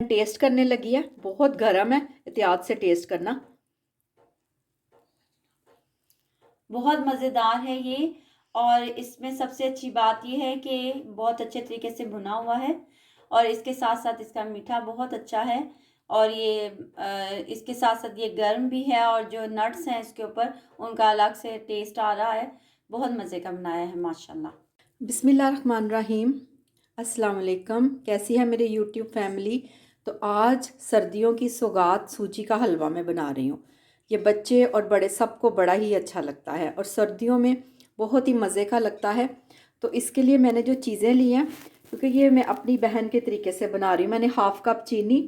Test करने लगी है, बहुत गर्म है, एहतियात से टेस्ट करना। बहुत मज़ेदार है ये। और इसमें सबसे अच्छी बात ये है कि बहुत अच्छे तरीके से भुना हुआ है और इसके साथ साथ इसका मीठा बहुत अच्छा है। और ये इसके साथ साथ ये गर्म भी है और जो नट्स हैं इसके ऊपर उनका अलग से टेस्ट आ रहा है। बहुत मज़े का बनाया है माशाल्लाह। बिस्मिल्लाहिर्रहमानिर्रहीम। अस्सलाम वालेकुम। कैसी है मेरे यूट्यूब फैमिली। तो आज सर्दियों की सौगात सूजी का हलवा मैं बना रही हूँ। ये बच्चे और बड़े सबको बड़ा ही अच्छा लगता है और सर्दियों में बहुत ही मज़े का लगता है। तो इसके लिए मैंने जो चीज़ें ली हैं, क्योंकि ये मैं अपनी बहन के तरीके से बना रही हूँ, मैंने हाफ़ कप चीनी,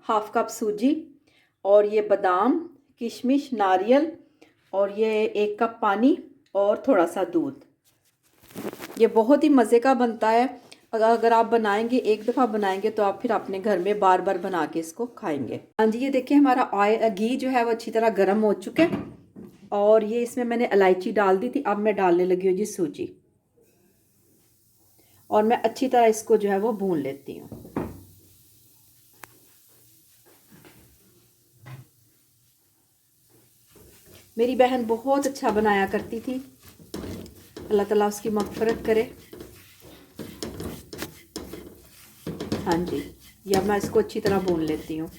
हाफ़ कप सूजी और ये बादाम, किशमिश, नारियल और ये 1 कप पानी और थोड़ा सा दूध। ये बहुत ही मज़े का बनता है। अगर आप बनाएंगे, एक दफ़ा बनाएंगे तो आप फिर अपने घर में बार बार बना के इसको खाएंगे। हाँ जी, ये देखिए हमारा ऑयल घी जो है वो अच्छी तरह गर्म हो चुका है और ये इसमें मैंने इलायची डाल दी थी। अब मैं डालने लगी हूँ जी सूजी और मैं अच्छी तरह इसको जो है वो भून लेती हूँ। मेरी बहन बहुत अच्छा बनाया करती थी, अल्लाह ताला उसकी मग़फ़िरत करे। हाँ जी, ये अब मैं इसको अच्छी तरह भून लेती हूँ।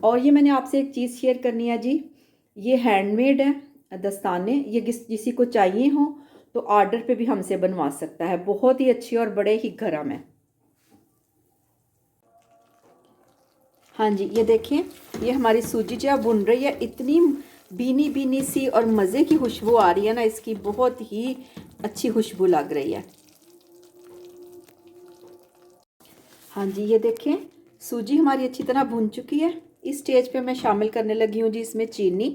और ये मैंने आपसे एक चीज़ शेयर करनी है जी, ये हैंडमेड है दस्ताने। ये किसी को चाहिए हो तो ऑर्डर पे भी हमसे बनवा सकता है। बहुत ही अच्छी और बड़े ही गर्म है। हाँ जी, ये देखिए, ये हमारी सूजी जो है भुन रही है। इतनी बीनी बीनी सी और मज़े की खुशबू आ रही है ना इसकी, बहुत ही अच्छी खुशबू लग रही है। हाँ जी, ये देखें, सूजी हमारी अच्छी तरह भुन चुकी है। इस स्टेज पे मैं शामिल करने लगी हूँ जी इसमें चीनी।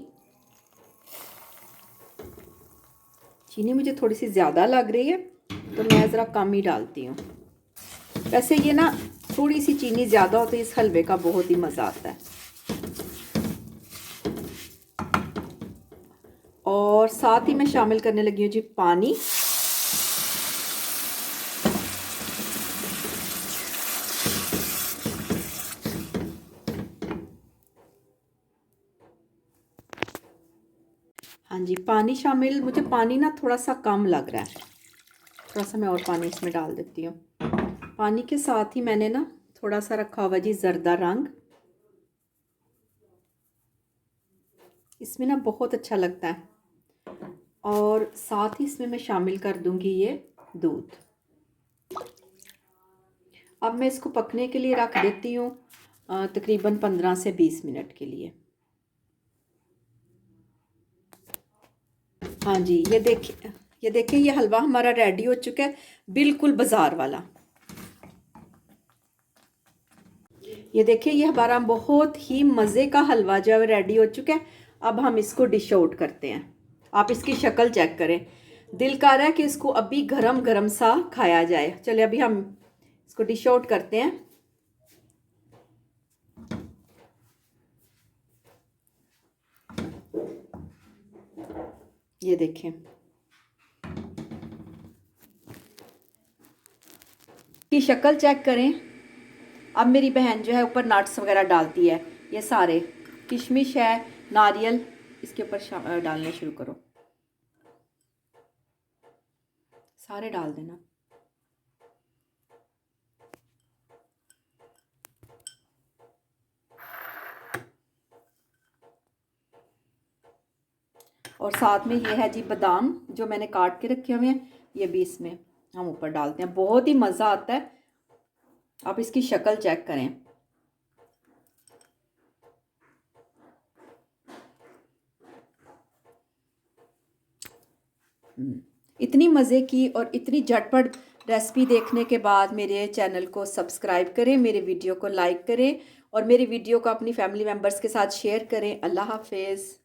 चीनी मुझे थोड़ी सी ज़्यादा लग रही है तो मैं ज़रा कम ही डालती हूँ। वैसे ये ना थोड़ी सी चीनी ज़्यादा हो तो इस हलवे का बहुत ही मज़ा आता है। और साथ ही मैं शामिल करने लगी हूँ जी पानी। हाँ जी, पानी शामिल, मुझे पानी ना थोड़ा सा कम लग रहा है, थोड़ा सा मैं और पानी इसमें डाल देती हूँ। पानी के साथ ही मैंने ना थोड़ा सा रखा हुआ जी जर्दा रंग, इसमें ना बहुत अच्छा लगता है। और साथ ही इसमें मैं शामिल कर दूंगी ये दूध। अब मैं इसको पकने के लिए रख देती हूँ तकरीबन 15 से 20 मिनट के लिए। हाँ जी, ये देखिए ये हलवा हमारा रेडी हो चुका है, बिल्कुल बाजार वाला। ये देखिए ये हमारा बहुत ही मज़े का हलवा जो है रेडी हो चुका है। अब हम इसको डिश आउट करते हैं। आप इसकी शक्ल चेक करें, दिल कर रहा है कि इसको अभी गरम गरम सा खाया जाए। चलिए अभी हम इसको डिश आउट करते हैं। ये देखें, की शक्ल चेक करें। अब मेरी बहन जो है ऊपर नट्स वगैरह डालती है, ये सारे किशमिश है, नारियल, इसके ऊपर डालने शुरू करो, सारे डाल देना। और साथ में ये है जी बादाम जो मैंने काट के रखे हुए हैं, ये भी इसमें हम ऊपर डालते हैं। बहुत ही मज़ा आता है। आप इसकी शक्ल चेक करें। इतनी मज़े की और इतनी झटपट रेसिपी देखने के बाद मेरे चैनल को सब्सक्राइब करें, मेरे वीडियो को लाइक करें और मेरे वीडियो को अपनी फैमिली मेम्बर्स के साथ शेयर करें। अल्लाह हाफिज़।